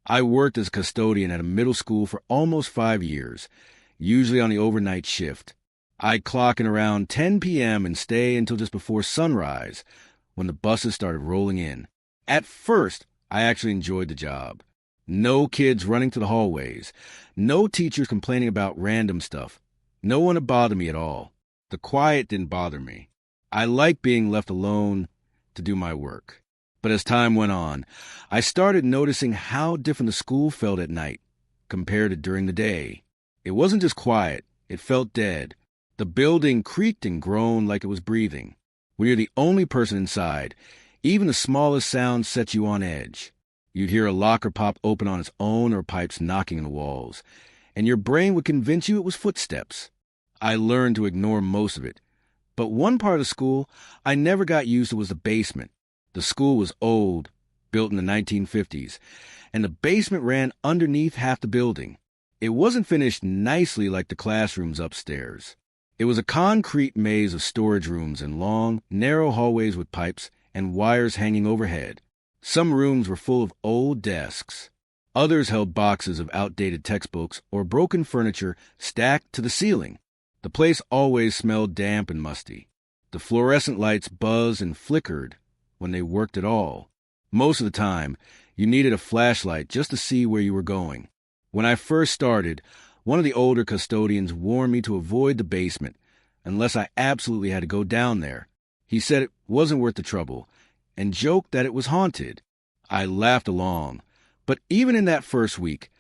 I worked as a custodian at a middle school for almost 5 years, usually on the overnight shift. I'd clock in around 10 p.m. and stay until just before sunrise, when the buses started rolling in. At first, I actually enjoyed the job. No kids running to the hallways. No teachers complaining about random stuff. No one to bother me at all. The quiet didn't bother me. I liked being left alone to do my work. But as time went on, I started noticing how different the school felt at night compared to during the day. It wasn't just quiet. It felt dead. The building creaked and groaned like it was breathing. When you're the only person inside, even the smallest sound sets you on edge. You'd hear a locker pop open on its own or pipes knocking on the walls, and your brain would convince you it was footsteps. I learned to ignore most of it. But one part of the school I never got used to was the basement. The school was old, built in the 1950s, and the basement ran underneath half the building. It wasn't finished nicely like the classrooms upstairs. It was a concrete maze of storage rooms and long, narrow hallways with pipes and wires hanging overhead. Some rooms were full of old desks. Others held boxes of outdated textbooks or broken furniture stacked to the ceiling. The place always smelled damp and musty. The fluorescent lights buzzed and flickered when they worked at all. Most of the time, you needed a flashlight just to see where you were going. When I first started, one of the older custodians warned me to avoid the basement unless I absolutely had to go down there. He said it wasn't worth the trouble and joked that it was haunted. I laughed along, but even in that first week,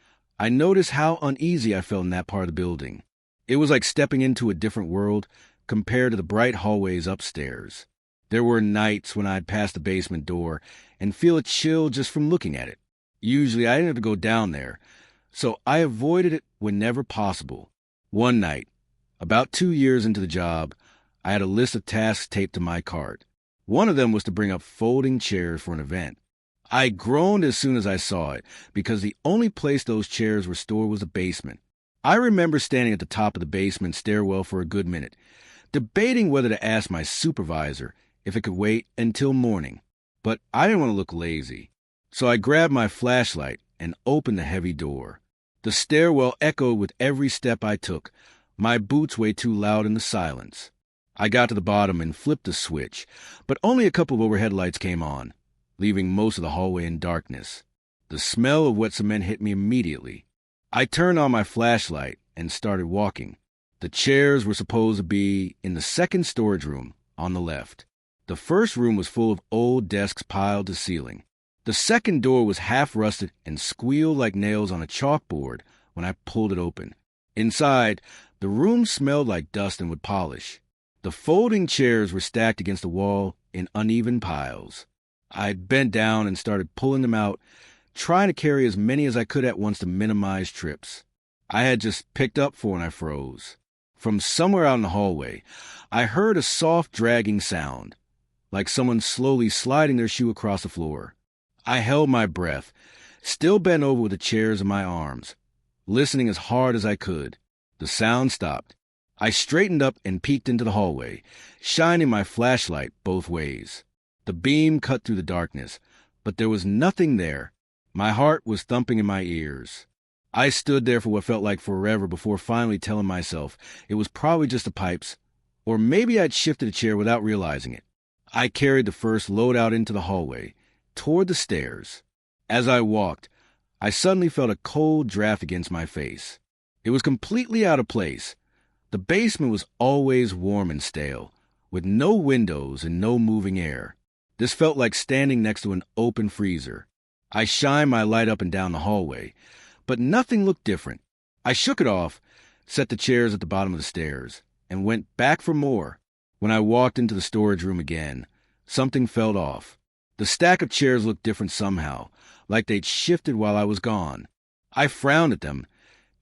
I noticed how uneasy I felt in that part of the building. It was like stepping into a different world compared to the bright hallways upstairs. There were nights when I'd pass the basement door and feel a chill just from looking at it. Usually I didn't have to go down there, so I avoided it whenever possible. One night, about 2 years into the job, I had a list of tasks taped to my cart. One of them was to bring up folding chairs for an event. I groaned as soon as I saw it, because the only place those chairs were stored was the basement. I remember standing at the top of the basement stairwell for a good minute, debating whether to ask my supervisor if it could wait until morning. But I didn't want to look lazy, so I grabbed my flashlight and opened the heavy door. The stairwell echoed with every step I took, my boots way too loud in the silence. I got to the bottom and flipped the switch, but only a couple of overhead lights came on, leaving most of the hallway in darkness. The smell of wet cement hit me immediately. I turned on my flashlight and started walking. The chairs were supposed to be in the second storage room on the left. The first room was full of old desks piled to the ceiling. The second door was half rusted and squealed like nails on a chalkboard when I pulled it open. Inside, the room smelled like dust and wood polish. The folding chairs were stacked against the wall in uneven piles. I bent down and started pulling them out, trying to carry as many as I could at once to minimize trips. I had just picked up for when I froze. From somewhere out in the hallway, I heard a soft dragging sound, like someone slowly sliding their shoe across the floor. I held my breath, still bent over with the chairs in my arms, listening as hard as I could. The sound stopped. I straightened up and peeked into the hallway, shining my flashlight both ways. The beam cut through the darkness, but there was nothing there. My heart was thumping in my ears. I stood there for what felt like forever before finally telling myself it was probably just the pipes, or maybe I'd shifted a chair without realizing it. I carried the first load out into the hallway, toward the stairs. As I walked, I suddenly felt a cold draft against my face. It was completely out of place. The basement was always warm and stale, with no windows and no moving air. This felt like standing next to an open freezer. I shined my light up and down the hallway, but nothing looked different. I shook it off, set the chairs at the bottom of the stairs, and went back for more. When I walked into the storage room again, something felt off. The stack of chairs looked different somehow, like they'd shifted while I was gone. I frowned at them,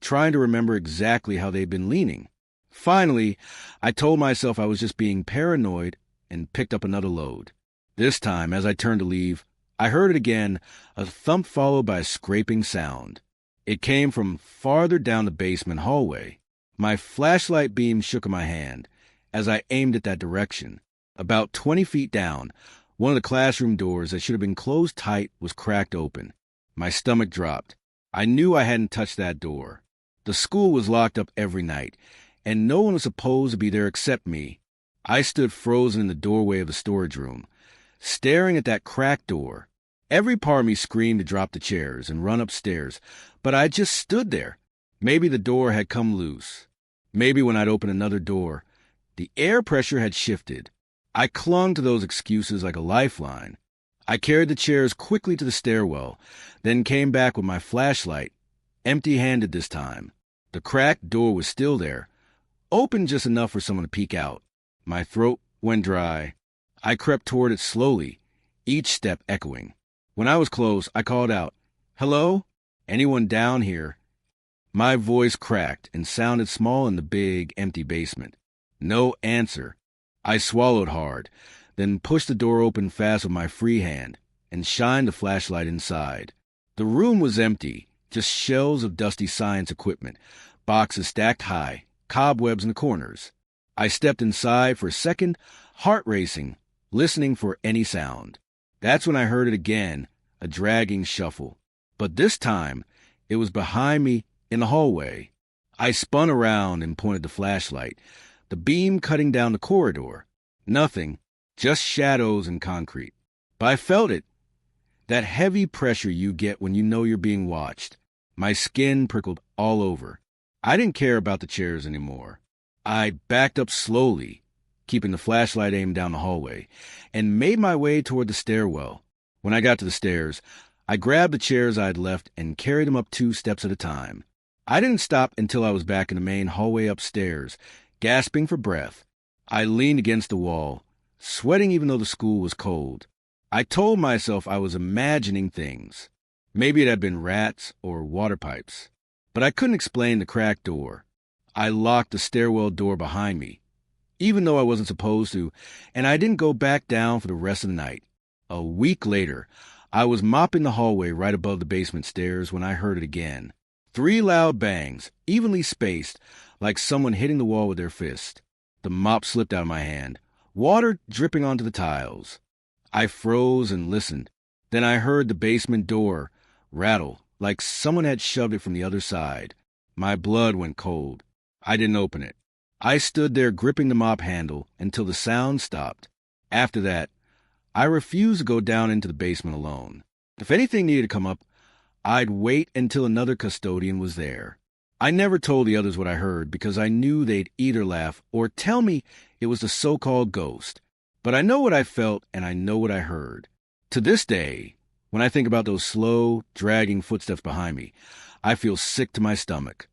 trying to remember exactly how they'd been leaning. Finally, I told myself I was just being paranoid and picked up another load. This time, as I turned to leave, I heard it again, a thump followed by a scraping sound. It came from farther down the basement hallway. My flashlight beam shook in my hand as I aimed it that direction. About 20 feet down, one of the classroom doors that should have been closed tight was cracked open. My stomach dropped. I knew I hadn't touched that door. The school was locked up every night, and no one was supposed to be there except me. I stood frozen in the doorway of the storage room, staring at that cracked door. Every part of me screamed to drop the chairs and run upstairs, but I just stood there. Maybe the door had come loose. Maybe when I'd open another door, the air pressure had shifted. I clung to those excuses like a lifeline. I carried the chairs quickly to the stairwell, then came back with my flashlight, empty-handed this time. The cracked door was still there, open just enough for someone to peek out. My throat went dry. I crept toward it slowly, each step echoing. When I was close, I called out, "Hello? Anyone down here?" My voice cracked and sounded small in the big, empty basement. No answer. I swallowed hard, then pushed the door open fast with my free hand and shined the flashlight inside. The room was empty, just shelves of dusty science equipment, boxes stacked high, cobwebs in the corners. I stepped inside for a second, heart racing, listening for any sound. That's when I heard it again, a dragging shuffle. But this time, it was behind me in the hallway. I spun around and pointed the flashlight, the beam cutting down the corridor. Nothing, just shadows and concrete. But I felt it, that heavy pressure you get when you know you're being watched. My skin prickled all over. I didn't care about the chairs anymore. I backed up slowly, keeping the flashlight aimed down the hallway, and made my way toward the stairwell. When I got to the stairs, I grabbed the chairs I had left and carried them up 2 steps at a time. I didn't stop until I was back in the main hallway upstairs, gasping for breath. I leaned against the wall, sweating even though the school was cold. I told myself I was imagining things. Maybe it had been rats or water pipes. But I couldn't explain the cracked door. I locked the stairwell door behind me, even though I wasn't supposed to, and I didn't go back down for the rest of the night. A week later, I was mopping the hallway right above the basement stairs when I heard it again. 3 loud bangs, evenly spaced, like someone hitting the wall with their fist. The mop slipped out of my hand, water dripping onto the tiles. I froze and listened. Then I heard the basement door rattle, like someone had shoved it from the other side. My blood went cold. I didn't open it. I stood there gripping the mop handle until the sound stopped. After that, I refused to go down into the basement alone. If anything needed to come up, I'd wait until another custodian was there. I never told the others what I heard because I knew they'd either laugh or tell me it was the so-called ghost. But I know what I felt and I know what I heard. To this day, when I think about those slow, dragging footsteps behind me, I feel sick to my stomach.